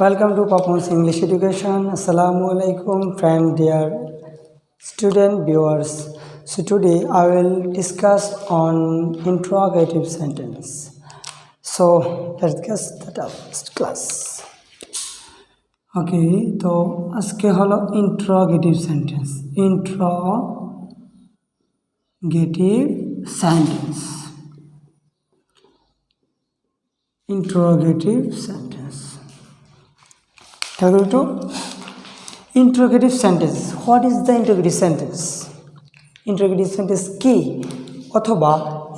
Welcome to Papon's English Education. Assalamu alaikum, friend, dear student viewers. So today I will discuss on interrogative sentence. So let's get started class. Okay, तो আজকে হলো interrogative sentence. Interrogative sentence. Interrogative sentence. Go to interrogative sentence. What is the interrogative sentence? Interrogative sentence কি অথবা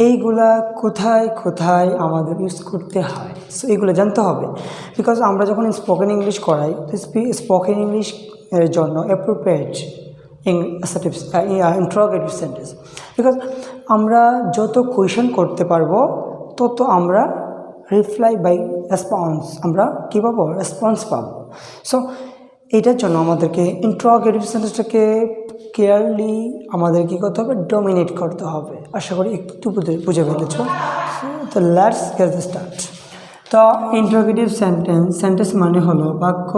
এইগুলা কোথায় কোথায় আমাদের use করতে হয়, সো এইগুলো জানতে হবে। বিকজ আমরা যখন স্পোকেন ইংলিশ করাই, স্পোকেন ইংলিশ এর জন্য অ্যাপ্রোপ্রিয়েট ইন্টারোগেটিভ সেন্টেন্স। বিকজ আমরা যত কোয়েশ্চেন করতে পারবো তত আমরা রিপ্লাই বাই রেসপন্স আমরা কী পাবো, রেসপন্স পাবো। সো এটার জন্য আমাদেরকে ইন্টারোগেটিভ সেন্টেন্সটাকে কেয়ারলি আমাদের কী করতে হবে, ডমিনেট করতে হবে। আশা করি একটু বুঝে ফেলেছ। তো লেটস গেট স্টার্ট। তো ইন্টারোগেটিভ সেন্টেন্স মানে হলো বাক্য,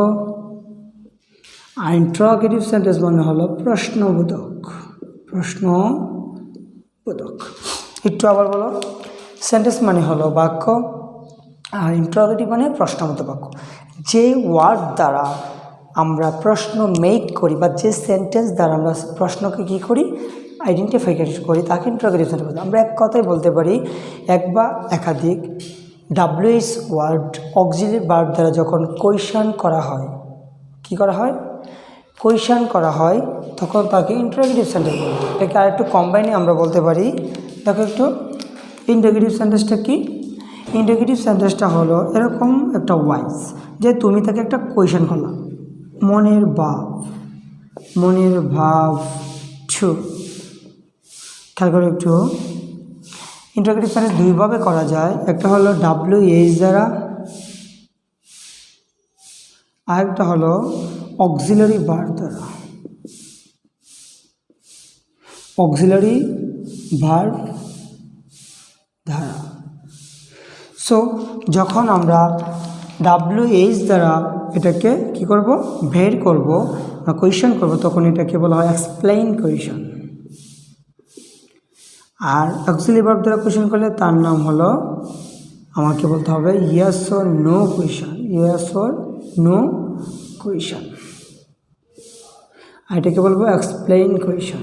আর ইন্টারোগেটিভ সেন্টেন্স মানে হলো প্রশ্নবোধক। একটু আবার বলো। সেন্টেন্স মানে হলো বাক্য, আর ইন্টারোগেটিভ মানে প্রশ্নবোধক বাক্য। যে ওয়ার্ড দ্বারা আমরা প্রশ্ন মেক করি বা যে সেন্টেন্স দ্বারা আমরা প্রশ্নকে কী করি, আইডেন্টিফাই করি, তাকে ইন্টারোগেটিভ সেন্টেন্স বলি। আমরা এক কথায় বলতে পারি এক বা একাধিক WH ওয়ার্ড অক্সিলারি ভার্ব দ্বারা যখন কোয়েশ্চন করা হয়, কী করা হয়, কোয়েশ্চন করা হয়, তখন তাকে ইন্টারোগেটিভ সেন্টেন্স বলি। এটাকে আরেকটু কম্বাইনে আমরা বলতে পারি। দেখো একটু ইন্টারোগেটিভ সেন্টেন্সটা কি। ইন্টারোগেটিভ সেন্টেন্সটা হলো এরকম একটা ওয়াইজ যে তুমি তাকে একটা কোয়েশ্চন করলাম, মনের ভাব টু। খেয়াল করে একটু, ইন্টারোগেটিভ সেন্টেন্স দুইভাবে করা যায়। একটা হলো WH দ্বারা, আরেকটা হলো অক্সিলারি ভার্ব দ্বারা। অক্সিলারি ভার্ব দ্বারা। সো যখন আমরা WH দ্বারা এটাকে কি করব, বের করব বা কোয়েশ্চন করব, তখন এটাকে বলা হয় এক্সপ্লেইন কোয়েশ্চন। আর অক্সিলারি ভার্ব দ্বারা কোয়েশ্চন করলে তার নাম হলো, আমাকে বলতে হবে yes or no question. Yes or no question, আর এটাকে বলবো এক্সপ্লেইন কোয়েশ্চন।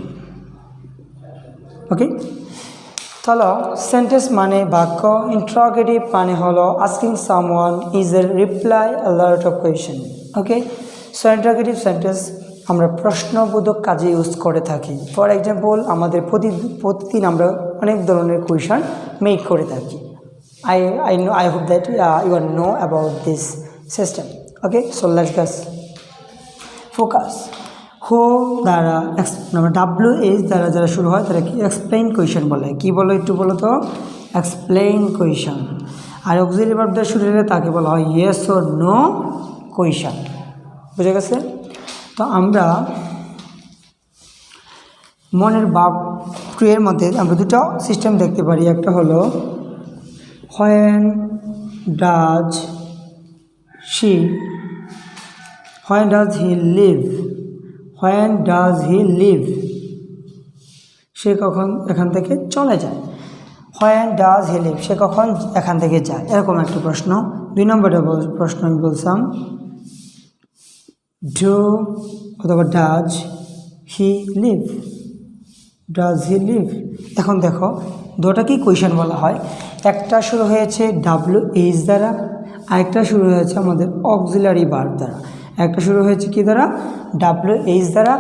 ওকে, তাহলে সেন্টেন্স মানে বাক্য, ইন্টারোগেটিভ মানে হলো asking someone is a reply a lot of question. Okay, so interrogative sentence আমরা প্রশ্নবোধক কাজে ইউজ করে থাকি। ফর এক্সাম্পল, আমাদের প্রতিদিন আমরা অনেক ধরনের কোয়েশ্চন মেক করে থাকি। I hope that you are know about this system. Okay, so let's just focus. হো দ্বারা WH দ্বারা যারা শুরু হয় তারা কি এক্সপ্লেইন কোয়েশ্চন বলে। কি বলো একটু বলো তো, এক্সপ্লেইন কোয়েশ্চন। আর অক্সিলারি ভার্ব দ্বারা শুরু হলে তাকে বলা হয় ইয়েস অর নো কোয়েশ্চন। বুঝে গেছে? তো আমরা মনের ভাব টু এর মধ্যে আমরা দুটো সিস্টেম দেখতে পারি। একটা হলো হোয়েন ডাজ হি লিভ, সে কখন এখান থেকে চলে যায়। হোয়েন ডাজ হি লিভ, সে কখন এখান থেকে যায়, এরকম একটা প্রশ্ন। 2 নম্বরে প্রশ্ন আমি বলছিলাম ডু অথবা ডাজ হি লিভ। এখন দেখো দুটো কি কোয়েশ্চেন বলা হয়। একটা শুরু হয়েছে WH দ্বারা, আরেকটা শুরু হয়েছে আমাদের অক্সিলারি ভার্ব দ্বারা। একটা শুরু হয়েছে কি দ্বারা, WH দ্বারা,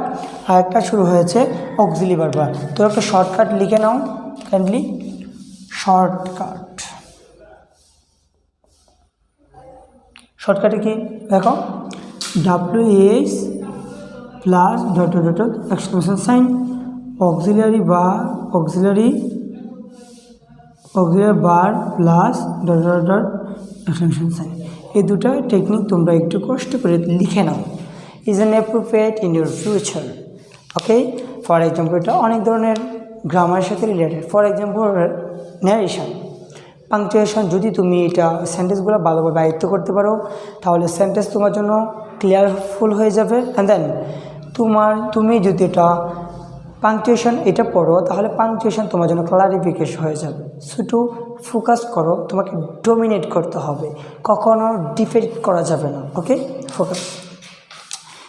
আরেকটা শুরু হয়েছে অক্সিলারি ভার্ব দ্বারা। তো একটা শর্টকাট লিখে নাও কাইন্ডলি। শর্টকাটে কি দেখো, WH plus dot exclamation sign, auxiliary verb plus dot exclamation sign. এই দুটো টেকনিক তোমরা একটু কষ্ট করে লিখে নাও, is an appropriate in your future. Okay, for example এটা অনেক ধরনের গ্রামারের সাথে রিলেটেড। ফর এক্সাম্পল ন্যারেশন, পাংচুয়েশন যদি তুমি এটা সেন্টেন্সগুলো ভালোভাবে আয়ত্ত করতে পারো তাহলে সেন্টেন্স তোমার জন্য ক্লিয়ারফুল হয়ে যাবে। অ্যান্ড দেন তুমি যদি এটা পাংচুয়েশন এটা পড়ো তাহলে পাংচুয়েশন তোমার জন্য ক্লারিফিকেশন হয়ে যাবে। সো টু ফোকাস করো, তোমাকে ডোমিনেট করতে হবে, কখনো ডিফেক্ট করা যাবে না। Okay, focus.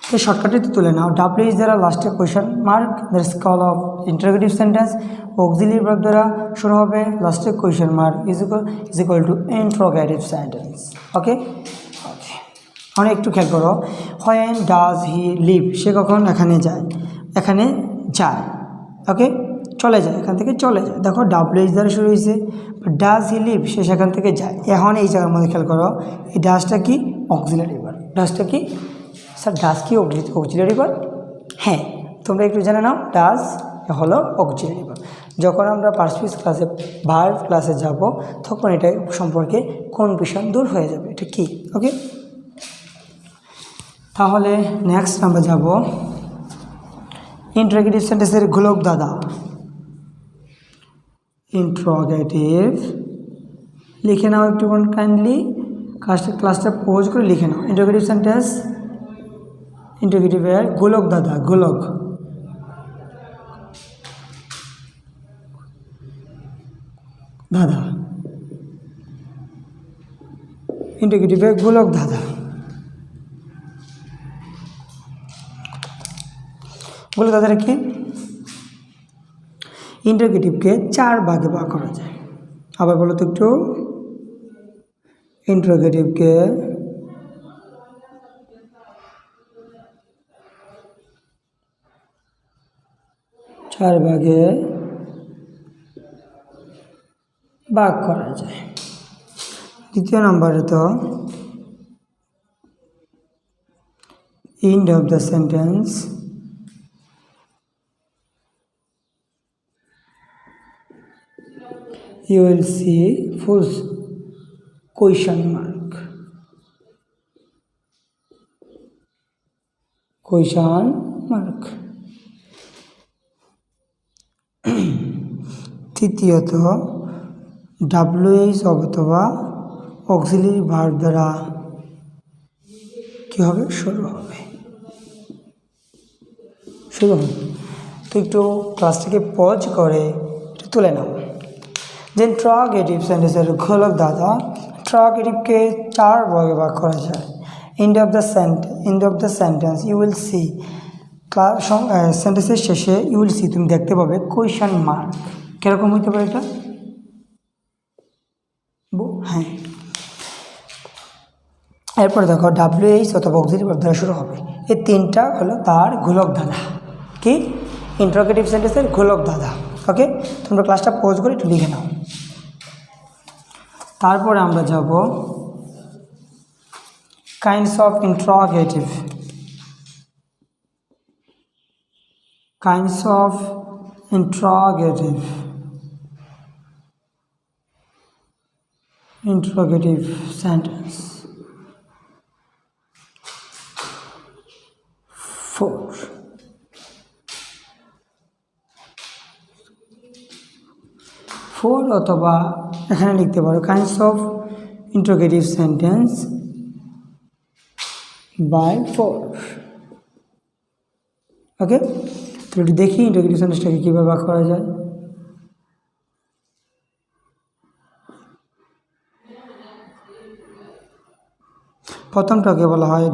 তো শর্টকাটে তুলে নাও। ডাব্লিউ ইজ দ্বারা লাস্টে question mark, that's call of interrogative sentence. Auxiliary verb দ্বারা শুরু হবে, লাস্টে question mark is equal to interrogative sentence. Okay okay, অনেক একটু খেয়াল করো। হোয়েন ডাজ হি লিভ, সে কখন এখানে যায়, এখানে যায়। ওকে, চলে যায়, এখান থেকে চলে যায়। দেখো ডাব্লিউ ইজ দ্বারা শুরু হয়েছে, ডাজ হি লিভ, সে সেখান থেকে যায়। এখন এই জায়গার মধ্যে খেয়াল করো, এই ডাজটা কি অক্সিলিয়ারি ভার্ব। ডাজটা কি স্যার, ডাজ কি অক্সিলিয়ারি ভার্ব? হ্যাঁ, তোমরা একটু জেনে নাও, ডাজ হলো অক্সিলিয়ারি ভার্ব। যখন আমরা পার্সপিস ক্লাসে ভার্ব ক্লাসে যাব তখন এটা সম্পর্কে কনফিউশন দূর হয়ে যাবে। এটা কি? ওকে, তাহলে নেক্সট আমরা যাব ইন্টারোগেটিভ সেন্টেন্সের গোলক দাদা। ইন্টারোগেটিভ লিখে নাও একটু কাইন্ডলি, ক্লাসটা পজ করে লিখে নাও। ইন্টারোগেটিভ সেন্টেন্স, ইন্টারোগেটিভের গোলক দাদা, গোলক দাদা, ইন্টারোগেটিভের গোলক দাদা। গোলক দাদাটা কি? ইন্টারোগেটিভকে 4 ভাগে ভাগ করা যায়। আবার বলো তো একটু, ইন্টারোগেটিভকে 4 ভাগে ভাগ করা যায়। দ্বিতীয় নম্বরে তো end of the sentence, you will see full question mark, question mark। তৃতীয়ত WH অথবা অক্সিলিয়ারি ভার্ব দ্বারা কী হবে? শুরু হবে। তো একটু ক্লাসটাকে পজ করে একটু তুলে নাও। যে ইন্টারোগেটিভ সেন্টেন্সের গোলক দাদা, ইন্টারোগেটিভকে 4 ভাগে ভাগ করা যায়। End of the sentence you will see, সেন্টেন্সের শেষে ইউ উইল সি তুমি দেখতে পাবে কোয়েশ্চন মার্ক। কীরকম হইতে পারে এটা? হ্যাঁ, এরপরে দেখো WH অথবা অক্সিলিয়ারি ভার্ব দ্বারা শুরু হবে। এই 3টা হলো তার গোলক দাদা। কি? ইন্টারোগেটিভ সেন্টেন্সের গোলক দাদা। ওকে, তোমরা ক্লাসটা পজ করে একটু লিখে নাও। তারপরে আমরা যাব kinds of interrogative. Kinds of interrogative, interrogative sentence 4 অথবা এখানে লিখতে পারো kinds of interrogative sentence by 4। Okay, তো একটু দেখি ইন্টারোগেটিভ সেন্টেন্সটাকে কীভাবে ভাগ করা যায়। প্রথমটাকে বলা হয়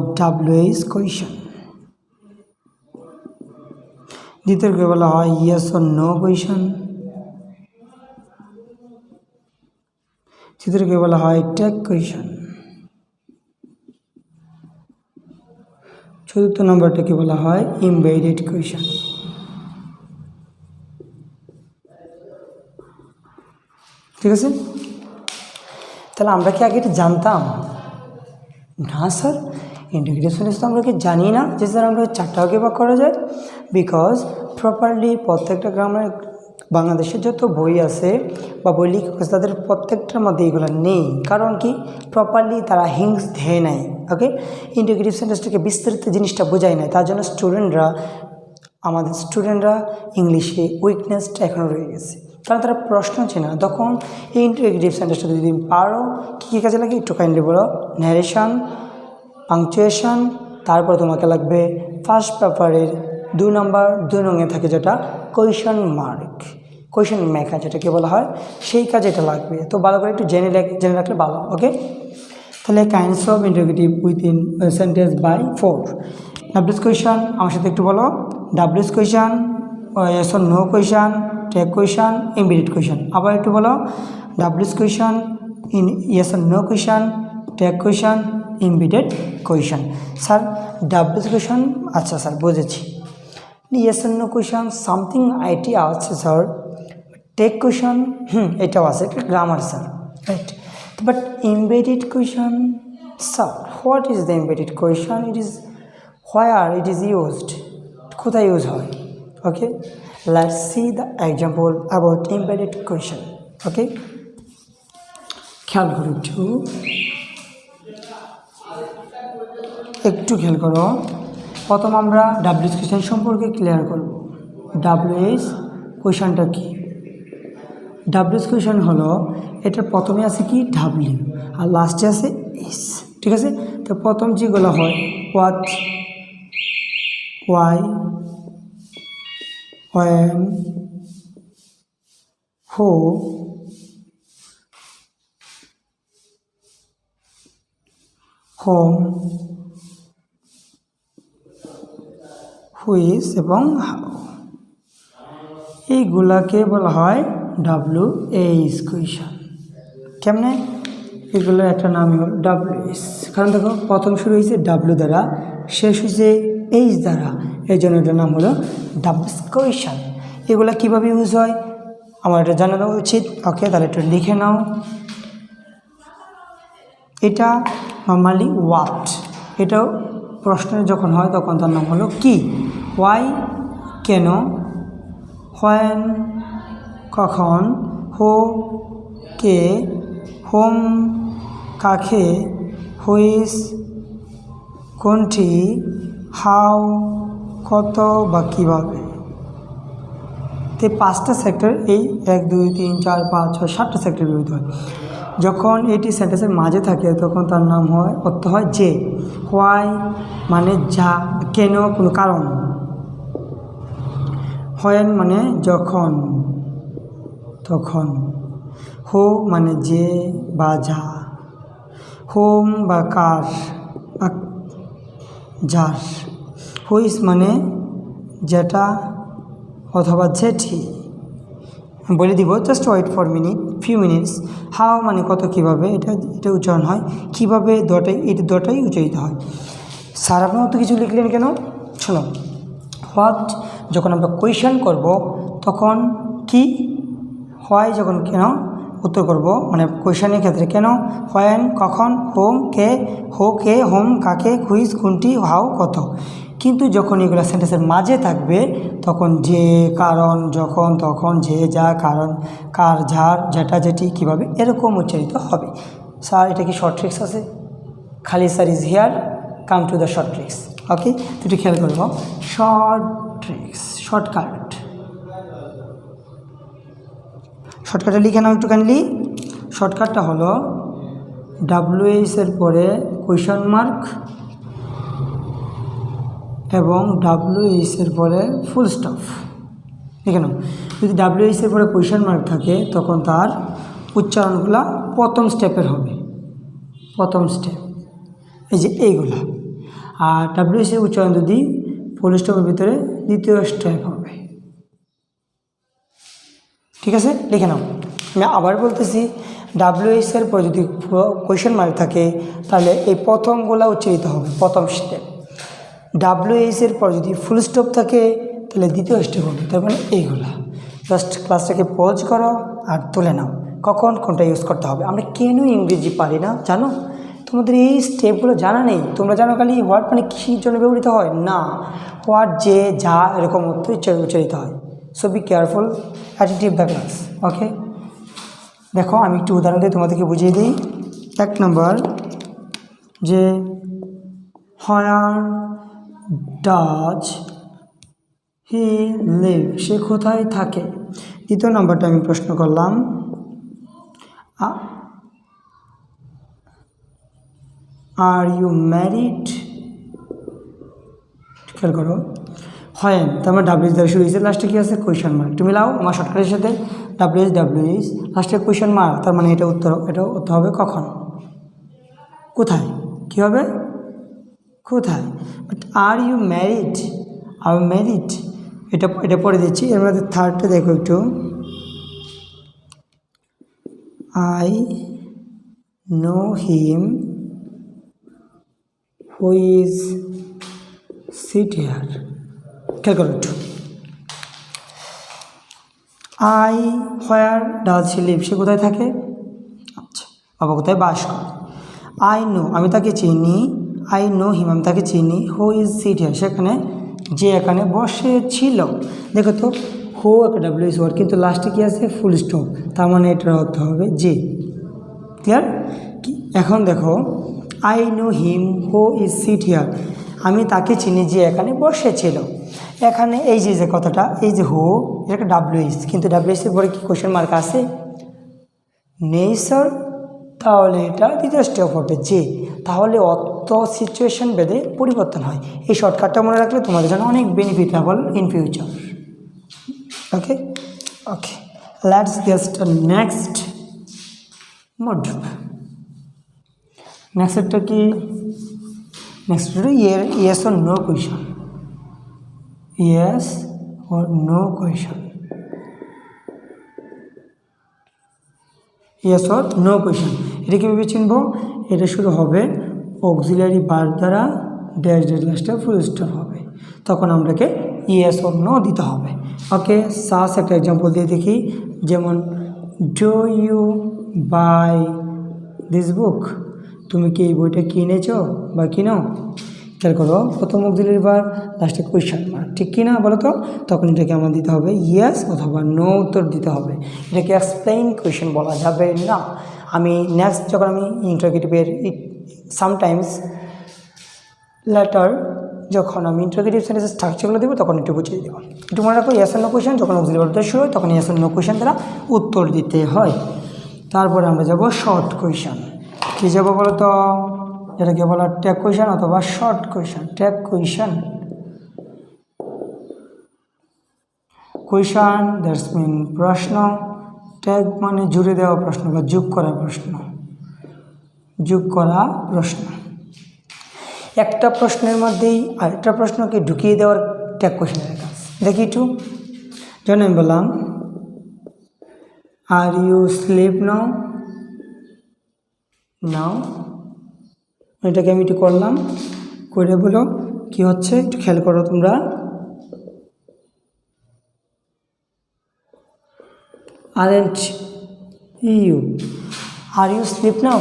WH কোয়েশ্চন, দ্বিতীয়কে বলা হয় ইয়েস অর নো কোয়েশ্চন, তৃতীয়কে বলা হয় টেক কোয়েশ্চন, চতুর্থ নম্বরটাকে বলা হয় এমবেডেড কোয়েশ্চন। ঠিক আছে, তাহলে আমরা কি আগে এটা জানতাম? না স্যার, ইন্টিগ্রেটিভ সেন্টেন্স তো আমরা কি জানি না যে স্যার আমরা 4টা ভাগে ভাগ করা যায়। বিকজ প্রপারলি প্রত্যেকটা গ্রামের বাংলাদেশের যত বই আছে বা বই লেখক আছে তাদের প্রত্যেকটার মধ্যে এগুলো নেই। কারণ কি? প্রপারলি তারা হিংস দেয় নাই। ওকে, ইন্টিগ্রেটিভ সেন্টেন্সটাকে বিস্তারিত জিনিসটা বোঝায় নাই, তার জন্য আমাদের স্টুডেন্টরা ইংলিশে উইকনেসটা এখনও রয়ে গেছে। কারণ তারা প্রশ্ন চেনে না। তখন এই ইন্টারোগেটিভ সেন্টেন্সটা যদি তুমি পারো, কী কাজে লাগে একটু কাইন্ডলি বলো। ন্যারেশন, পাংচুয়েশন, তারপর তোমাকে লাগবে ফার্স্ট পেপারের 2 নম্বর 2 নংয়ে থাকে যেটা কোয়েশন মার্ক, কোয়েশন মেকার যেটাকে বলা হয়, সেই কাজে এটা লাগবে। তো ভালো করে একটু জেনে রাখলে ভালো। ওকে, তাহলে kinds of interrogative within sentence by 4। WH question আমার সাথে একটু বলো। WH question, yes or no question, tag question, embedded question. আবার একটু বলো। WH question, in yes or no question, tag question, embedded question. Sir WH question, আচ্ছা sir বুঝেছি। Yes or no question something it আছে sir. Tag question এটাও আছে, এটা grammar sir, right. But embedded question, sir, what is the embedded question? It is where it is used, কোথায় use হয়। ওকে, let's see the example about embedded question. ওকে, খেয়াল করো একটু খেয়াল করো। প্রথম আমরা ডাব্লিউএস কোয়েশন সম্পর্কে ক্লিয়ার করব। ডাব্লিউএস কোয়েশনটা কি? ডাব্লিউএস কোয়েশন হলো, এটার প্রথমে আছে কি ডাব্লিউ আর লাস্টে আছে এস, ঠিক আছে। তো প্রথম যেগুলো হয় what, why, when, who, whom, which এবং হাউ, এইগুলাকে বলা হয় ডাব্লিউএস কোয়েশন। কেমনে? এগুলোর একটা নাম হল ডাব্লিউএস, কারণ দেখো প্রথম শুরু হয়েছে ডাব্লিউ দ্বারা, শেষ হয়েছে এইচ দ্বারা, এই জন্য এটার নাম হলো ডাব্লিউএস কোয়েশন। এগুলো কীভাবে ইউজ হয় আমার এটা জানানো উচিত। ওকে, তাহলে একটু লিখে নাও। এটা নর্মালি হোয়াট, এটাও প্রশ্ন যখন হয় তখন তার নাম হলো কি। ওয়াই কেন, হোয়েন কখন, হো কে, হোম কাকে, হুইচ কোনটি, হাউ কত বা কীভাবে। তো 5টা সেক্টর, এই 1 2 3 4 5 6 7টা সেক্টর ব্যবহৃত হয়। যখন এটি সেন্টেন্সের মাঝে থাকে তখন তার নাম হয়, অর্থ হয় যে। হোয়াই মানে যা, কেন কোনো কারণ, হোয়েন মানে যখন তখন, হো মানে যে বা যা, হোম বা কার বা যার, হুইচ মানে যেটা অথবা যেটি। বলে দিব, just wait for few minutes. How মানে কত, কীভাবে, এটা উচ্চারণ হয় কীভাবে, দুটাই উচ্চারিত হয়। স্যার আপনার মতো কিছু লিখলেন কেন? শোনো, হোয়াট যখন আমরা কোয়েশন করব তখন কি, হোয়াই যখন কেন উত্তর করব, মানে কোয়েশনের ক্ষেত্রে কেন, হোয়েন কখন, হোম কে, হো কে, হোম কাকে, হুইচ কোনটি, হাউ কত। কিন্তু যখন এগুলো সেন্টেন্সের মাঝে থাকবে তখন যে, কারণ, যখন, তখন, যে, যা, কারণ, কার, যার, যেটা, যেটি, কীভাবে, এরকম উচ্চারিত হবে। স্যার এটা কি শর্ট ট্রিক্স আছে? খালি sir is here, come to the short tricks. Okay, তো একটু খেয়াল করবো। শর্ট ট্রিক্স, শর্টকাটটা লিখে নাও একটু কাইন্ডলি। শর্টকাটটা হলো ডাব্লিউএস এর পরে কোয়েশন মার্ক এবং ডাব্লিউএস এর পরে ফুল স্টপ। লিখে নাও। যদি ডাব্লিউএস এর পরে কোয়েশন মার্ক থাকে তখন তার উচ্চারণগুলা প্রথম স্টেপের হবে, প্রথম স্টেপ এই যে এইগুলা। আর ডাব্লিউএস এর উচ্চারণ যদি ফুল স্টপের ভিতরে দ্বিতীয় স্টেপ হবে। ঠিক আছে, লিখে নাও। আমি আবার বলতেছি, ডাব্লিউএস এর পর যদি কোয়েশন মার্ক থাকে তাহলে এই প্রথমগুলা উচ্চারিত হবে, প্রথম স্টেপ। ডাব্লিউএস এর পর যদি ফুল স্টপ থাকে তাহলে দ্বিতীয় স্টেপ হবে। তার মানে এইগুলা। জাস্ট ক্লাসটাকে পজ করো আর তুলে নাও কখন কোনটা ইউজ করতে হবে। আমরা কেন ইংরেজি পারি না জানো? তোমাদের এই স্টেপগুলো জানা নেই। তোমরা জানো খালি হোয়াট মানে কীর জন্য ব্যবহৃত হয় না, হোয়াট যে, যা, এরকম উচ্চারিত হয়। সো বি কেয়ারফুল, অ্যাটিটিভ দ্য ক্লাস। ওকে, দেখো আমি একটু উদাহরণ দিয়ে তোমাদেরকে বুঝিয়ে দিই। 1 নম্বর যে হোয়ার ডাজ হি লিভ, সে কোথায় থাকে। দ্বিতীয় নাম্বারটা আমি প্রশ্ন করলাম, আর ইউ ম্যারিড, খেয়াল করো, হয় তার মানে ডাব্লিউএস দ্বারা শুরু হয়েছে, লাস্টে কী আছে কোয়েশ্চেন মার্ক। তুমি লাও আমার শর্টকাটের সাথে ডাব্লিউএস লাস্টে কোয়েশ্চেন মার্ক, তার মানে এটা উত্তর হবে কখন, কোথায়, কী হবে, কোথায়। বাট আর ইউ ম্যারিড, এটা পরে দিচ্ছি। এর মধ্যে থার্ডটা দেখো একটু, I know him who is sit here. খেয়াল করো একটু, I where does he live, সে কোথায় থাকে, আচ্ছা বাবা কোথায় বাস করে। আই নো, আমি তাকে চিনি, আই নো হিম, আমি তাকে চিনি, হু ইজ সিট হিয়ার, সেখানে যে এখানে বসে ছিল। দেখো তো হু একটা ডাব্লিউএস ওয়ার্ড, কিন্তু লাস্টে কী আছে ফুল স্টপ, তার মানে এটার অর্থ হবে যে। ক্লিয়ার? এখন দেখো I know him who is sit here, আমি তাকে চিনি যে এখানে বসেছিল। এখানে এই যে কথাটা, এই যে হু, এটা একটা ডাব্লিউএস, কিন্তু ডাব্লিউএসের পরে কি কোশ্চেন মার্ক আছে, নেই স্যার, তাহলে এটা দ্বিতীয় স্টেপ হবে যে। তাহলে অত সিচুয়েশন ভেদে পরিবর্তন হয়। এই শর্টকাটটা মনে রাখলে তোমাদের জন্য অনেক বেনিফিট হবে in future. Okay, let's get next module. নেক্সটটা কি, next yes or no question, yes or no question, yes or no question. এটা কীভাবে চিনব, এটা শুরু হবে অক্সিলারি ভার্ব দ্বারা, ড্যাশ লাস্টে ফুল স্টপ হবে, তখন আমরাকে ইয়েস অর নো দিতে হবে। ওকে, সাস একটা এক্সাম্পল দিয়ে দেখি, যেমন do you buy this book, তুমি কি এই বইটা কিনেছো বা কিনো। খেয়াল করো, প্রথম অক্সিলারি ভার্ব লাস্টে কোয়েশ্চেন মার্ক, ঠিক কিনা বলো তো, তখন এটাকে আমার দিতে হবে ইয়েস অথবা নো উত্তর দিতে হবে। এটাকে এক্সপ্লেইন কোয়েশ্চেন বলা যাবে না। আমি নেক্সট যখন আমি ইন্টারোগেটিভের সামটাইমস লেটার যখন আমি ইন্টারোগেটিভ সেন্টেন্সের স্ট্রাকচারগুলো দেবো তখন একটু বুঝিয়ে দেবো। একটু মনে রাখো, ইয়েস অর নো কোয়েশ্চেন যখন অক্সিলারি ভার্ব শুরু হয় তখন ইয়েস অর নো কোয়েশ্চেন দ্বারা উত্তর দিতে হয়। তারপরে আমরা যাব শর্ট কোয়েশ্চেন। কী যাবো বলো তো, এটাকে বলা ট্যাগ কোয়েশ্চেন অথবা short question. Tag question, question that's mean প্রশ্ন, ট্যাগ মানে জুড়ে দেওয়া প্রশ্ন বা যোগ করা প্রশ্ন, একটা প্রশ্নের মধ্যেই আরেকটা প্রশ্নকে ঢুকিয়ে দেওয়ার ট্যাগ কোয়েশ্চেনের কাজ। দেখি একটু, যেমন আমি বললাম আর ইউ স্লিপ নাও, এটাকে আমি একটু করলাম, করে বলো কি হচ্ছে, একটু খেয়াল করো তোমরা। Aren't you, are you sleep now,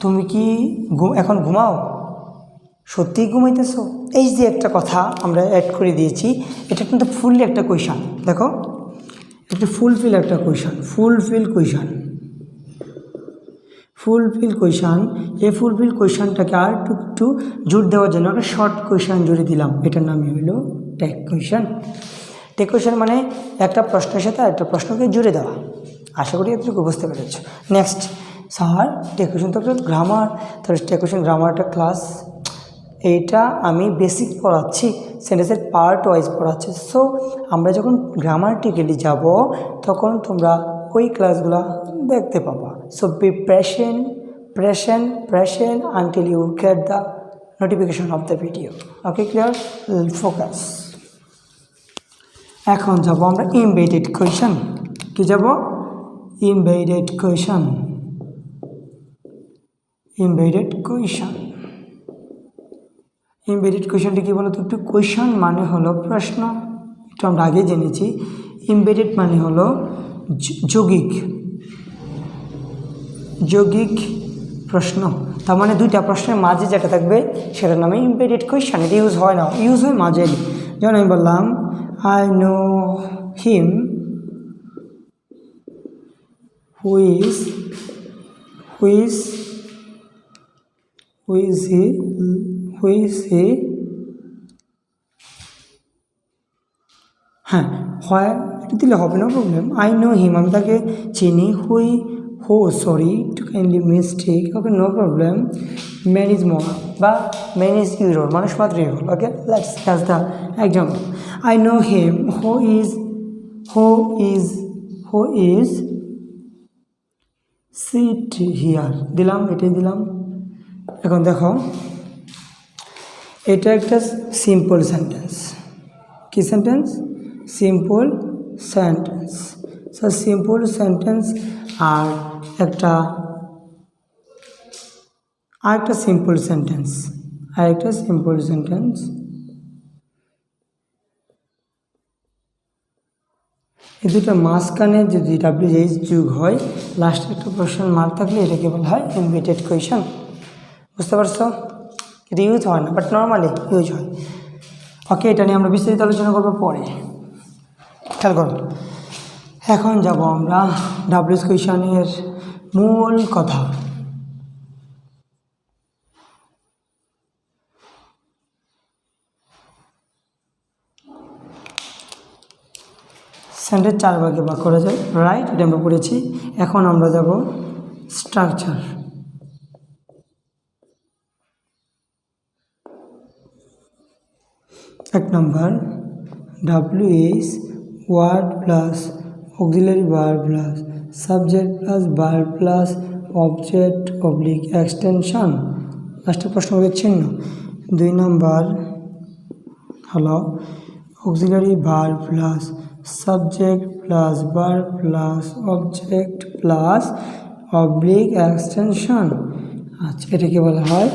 তুমি কি এখন ঘুমাও, সত্যিই ঘুমাইতেছো। এই যে একটা কথা আমরা অ্যাড করে দিয়েছি, এটা কিন্তু ফুললি একটা কোয়েশ্চেন। দেখো একটু ফুলফিল একটা কোয়েশ্চেন, ফুলফিল কোয়েশ্চেন। এই ফুলফিল কোয়েশ্চেনটাকে আর একটু জোর দেওয়ার জন্য একটা শর্ট কোয়েশ্চেন জুড়ে দিলাম, এটার নামই হইল ট্যাগ কোয়েশ্চেন। ট্যাগ কোয়েশ্চেন মানে একটা প্রশ্নের সাথে আরেকটা প্রশ্নকে জুড়ে দেওয়া। আশা করি এতটুকু বুঝতে পেরেছ। নেক্সট স্যার ট্যাগ কোয়েশ্চেন তো একটা গ্রামার, তাহলে ট্যাগ কোয়েশ্চেন গ্রামারটা ক্লাস এইটা আমি বেসিক পড়াচ্ছি, সেন্টেন্সের পার্ট ওয়াইজ পড়াচ্ছি। সো আমরা যখন গ্রামাটিক্যালি যাব তখন তোমরা ওই ক্লাসগুলো দেখতে পাবা। So be present until you get the notification of the video. Okay, clear? Focus. এখন যাব আমরা এমবেডেড কোয়েশ্চেন। কি যাব? Embedded question. এমবেডেড কোয়েশ্চনটি কী বলো তো একটু? কোয়েশ্চন মানে হলো প্রশ্ন, একটু আমরা আগে জেনেছি। এমবেডেড মানে হলো যৌগিক প্রশ্ন, তার মানে দুইটা প্রশ্নের মাঝে যেটা থাকবে সেটার নামে এমবেডেড কোয়েশ্চন। এটা ইউজ হয় না, ইউজ হয় মাঝে। যেমন আমি বললাম I know him who is he হ্যাঁ হয় এটা দিলে হবে, no problem. I know him, আমি তাকে চিনি। Sorry to kindly mistake, okay no problem. Man is more বা ম্যান ইজ ইউরোর, মানুষ মাত্র error. Okay let's catch the example. I know him who is sit here, দিলাম, এটাই দিলাম। এখন দেখো এটা একটা সিম্পল সেন্টেন্স। কি সেন্টেন্স? Simple sentence. So simple sentence আর একটা সিম্পল সেন্টেন্স, এই দুটো মাঝখানে যদি WH যুগ হয়, লাস্টে একটা কোয়েশ্চেন মার্ক থাকলে এটাকে বলা হয় ইনভার্টেড কোয়েশ্চেন। বুঝতে পারছো? এটা ইউজ হয় না, বাট নর্মালি ইউজ হয়। ওকে, এটা নিয়ে আমরা বিস্তারিত আলোচনা করবো পরে। খেয়াল করো, এখন যাব আমরা WH কোয়েশ্চেনের মূল কথা। সেন্টেন্স 4 ভাগে ভাগ করা যায়, রাইট? এটা আমরা পড়েছি। এখন আমরা যাব স্ট্রাকচার। এক নম্বর, WH word plus auxiliary verb plus subject plus verb plus object oblique extension, লাস্টের প্রশ্নবোধক চিহ্ন। 2 নম্বর হলো auxiliary verb plus subject plus verb plus object plus oblique extension. আচ্ছা, এটাকে বলা হয়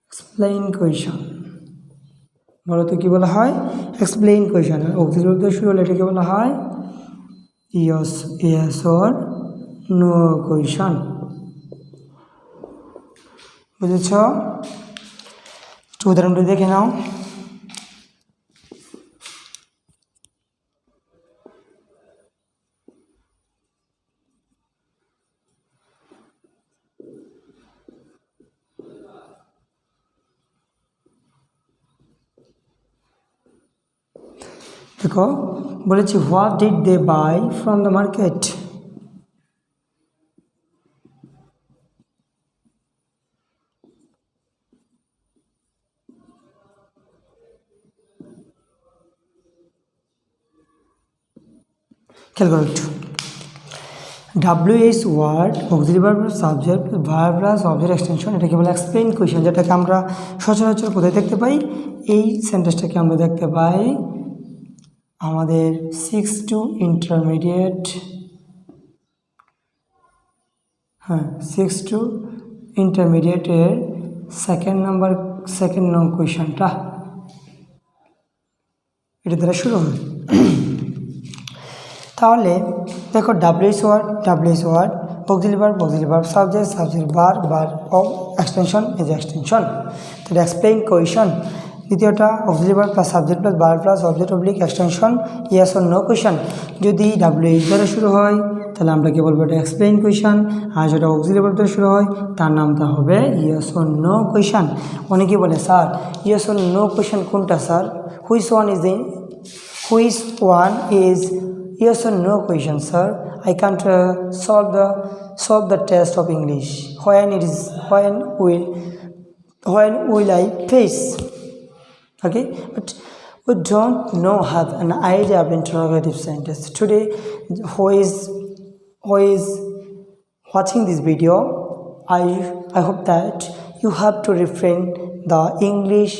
এক্সপ্লেইন কোয়েশন। বলো তো কি বলা হয়? Explain question. অক্সিলারি দিয়ে শুরু হলে এটাকে বলা হয় ইয়েস অর নো কোয়েশন। বুঝেছ? উদাহরণটি দেখে নাও। দেখো বলেছি, what did they buy from the market. খেয়াল করো একটু, WH word auxiliary verb subject verb plus object extension, এটাকে বলে এক্সপ্লেইন কোয়েশন, যেটাকে আমরা সচরাচর কোথায় দেখতে পাই? এই সেন্টেন্সটাকে আমরা দেখতে পাই আমাদের 6 to ইন্টারমিডিয়েট, 6 to ইন্টারমিডিয়েটের সেকেন্ড নং কোয়েশনটা এটা দ্বারা শুরু হয়। তাহলে দেখো, WH word auxiliary verb subject verb extension extension, তো এটা এক্সপ্লেইন কোয়েশন। দ্বিতীয়টা auxiliary verb plus subject plus verb plus object oblique extension, yes or no question. যদি WH দ্বারা শুরু হয় তাহলে আমরা কি বলবো? এটা এক্সপ্লেইন কোয়েশন। আর যেটা অক্সিলারি ভার্ব দ্বারা শুরু হয় তার নামটা হবে ইয়েস অর নো কোয়েশন। অনেকে বলে, sir yes or no question কোনটা sir? Which one is yes or no question, sir? I can't solve the test of English. When will I face? Okay, but we don't have an idea of interrogative sentence. Today, who is watching this video, I hope that you have to refrain the English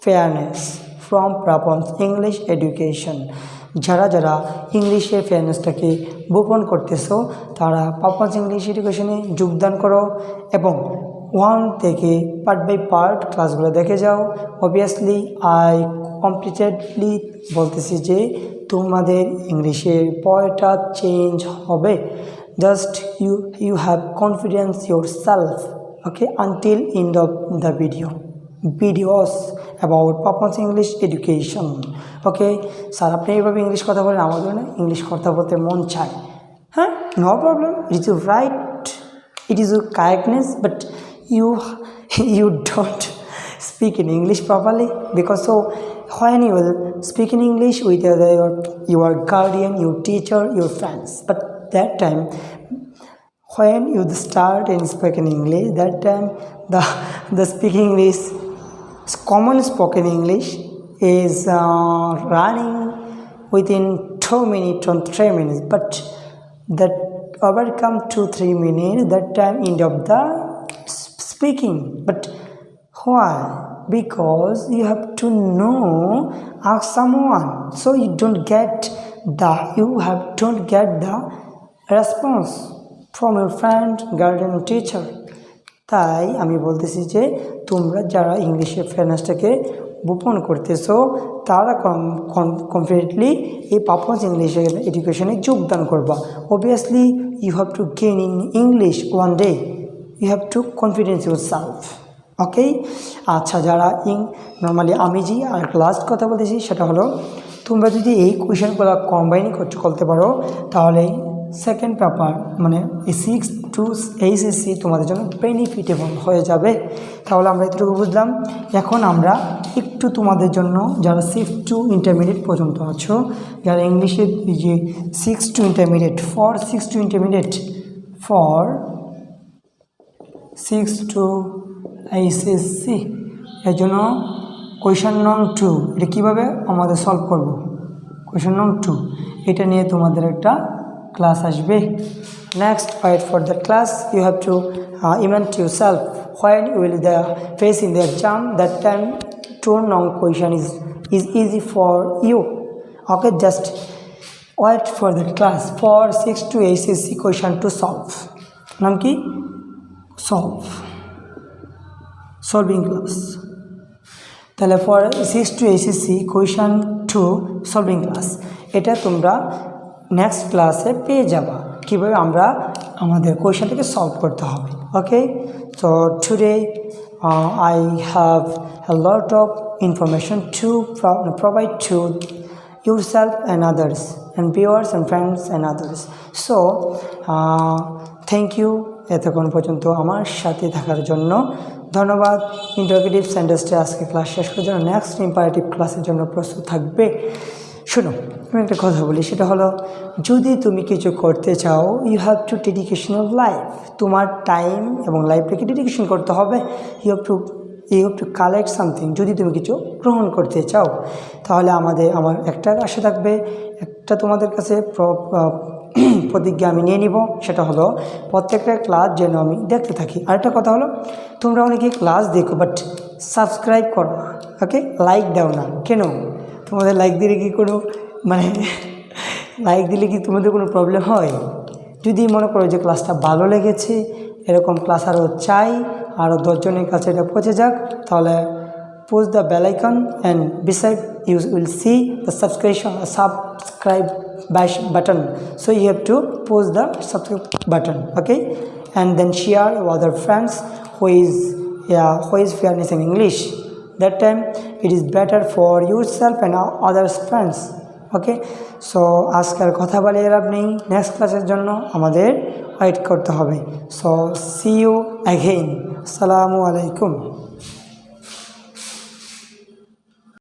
fairness from Prapan's English education. যারা ইংলিশের ফেয়ারনেসটাকে গোপন করতেছো তারা papa's English এডুকেশনে যোগদান করো এবং 1 থেকে পার্ট বাই পার্ট ক্লাসগুলো দেখে যাও। অবভিয়াসলি আই কমপ্লিটেডলি বলতেছি যে তোমাদের ইংলিশের পড়াটা চেঞ্জ হবে। Just you have confidence yourself, okay, until end of the videos about Papa's English education. Okay sir, আপনি এইভাবে ইংলিশ কথা বলেন, আমাদের না ইংলিশ কথা বলতে মন চায়। হ্যাঁ, no problem, it is your right, it is your correctness, but you don't speak in English properly, because so when you will speak in English with your guardian, your teacher, your friends. But that time, when you start and speak in English, that time the speaking English, common spoken English is running within 2 minutes or 3 minutes. But that overcome 2-3 minutes, that time end of the speaking. But why? Because you have to know, ask someone, so you don't get the response from your friend, guardian, teacher. তাই আমি বলতেছি যে তোমরা যারা ইংলিশে ফ্রেন্ডসটাকে গোপন করতেছো তারা কমপ্লিটলি এই পাপস ইংলিশ এডুকেশনে যোগদান করবা। Obviously you have to gain in English one day, you have to confidence yourself. Okay, আচ্ছা, যারা নর্মালি আমি যে আর লাস্ট কথা বলতেছি সেটা হলো, তোমরা যদি এই কোয়েশনগুলো কম্বাইন করতে পারো তাহলে সেকেন্ড পেপার মানে এই 6 to HSC তোমাদের জন্য বেনিফিটেবল হয়ে যাবে। তাহলে আমরা এতটুকু বুঝলাম। এখন আমরা একটু তোমাদের জন্য যারা 6 to ইন্টারমিডিয়েট পর্যন্ত আছো, যারা ইংলিশের যে 6 to intermediate, for 6 to HSC, এর জন্য কোয়েশন নং 2 এটা কীভাবে আমাদের সলভ করব, কোয়েশন নং 2 এটা নিয়ে তোমাদের একটা ক্লাস আসবে। Next, wait for that class. You have to ইমেন্ট yourself when you will face in the exam, that time 2 nong question is easy for you. Okay, just wait for that class for 6 to HSC question to solve. নাম কি? solving class। তাহলে for 6 to HSC question 2 solving class এটা তোমরা next ক্লাসে পেয়ে যাবা কীভাবে আমরা আমাদের কোয়েশনটাকে সলভ করতে হবে। Okay, so today I have a lot of information to provide to yourself and others and viewers and friends and others. So thank you এতক্ষণ পর্যন্ত আমার সাথে থাকার জন্য ধন্যবাদ। ইন্টারোগেটিভ সেন্টেন্সটা আজকে ক্লাস শেষ করার জন্য নেক্সট ইম্পারেটিভ ক্লাসের জন্য প্রস্তুত থাকবে। শোনো, আমি একটা কথা বলি, সেটা হলো যদি তুমি কিছু করতে চাও, you have to dedication of life. তোমার টাইম এবং লাইফটাকে ডেডিকেশন করতে হবে। You have to collect something. যদি তুমি কিছু গ্রহণ করতে চাও তাহলে আমার একটা আশা থাকবে, একটা তোমাদের কাছে প্রতিজ্ঞা আমি নিয়ে নিব, সেটা হলো প্রত্যেকটা ক্লাস যেন আমি দেখতে থাকি। আরেকটা কথা হলো, তোমরা অনেকে ক্লাস দেখো বাট সাবস্ক্রাইব করো, ওকে, লাইক দাও না। কেন? তোমাদের লাইক দিলে কি কোনো লাইক দিলে কি তোমাদের কোনো প্রবলেম হয়? যদি মনে করো যে ক্লাসটা ভালো লেগেছে, এরকম ক্লাস আরও চাই, আরও 10 জনের কাছে এটা পৌঁছে যাক, তাহলে push the bell icon and beside you will see the subscribe button. So you have to push the subscribe button, okay, and then share with other friends who is fairness in English. That time it is better for yourself and others friends. Okay, so আজকের কথা বলে লাভ নেই, next ক্লাসের জন্য আমাদের wait করতে হবে। So see you again. আসসালামু আলাইকুম।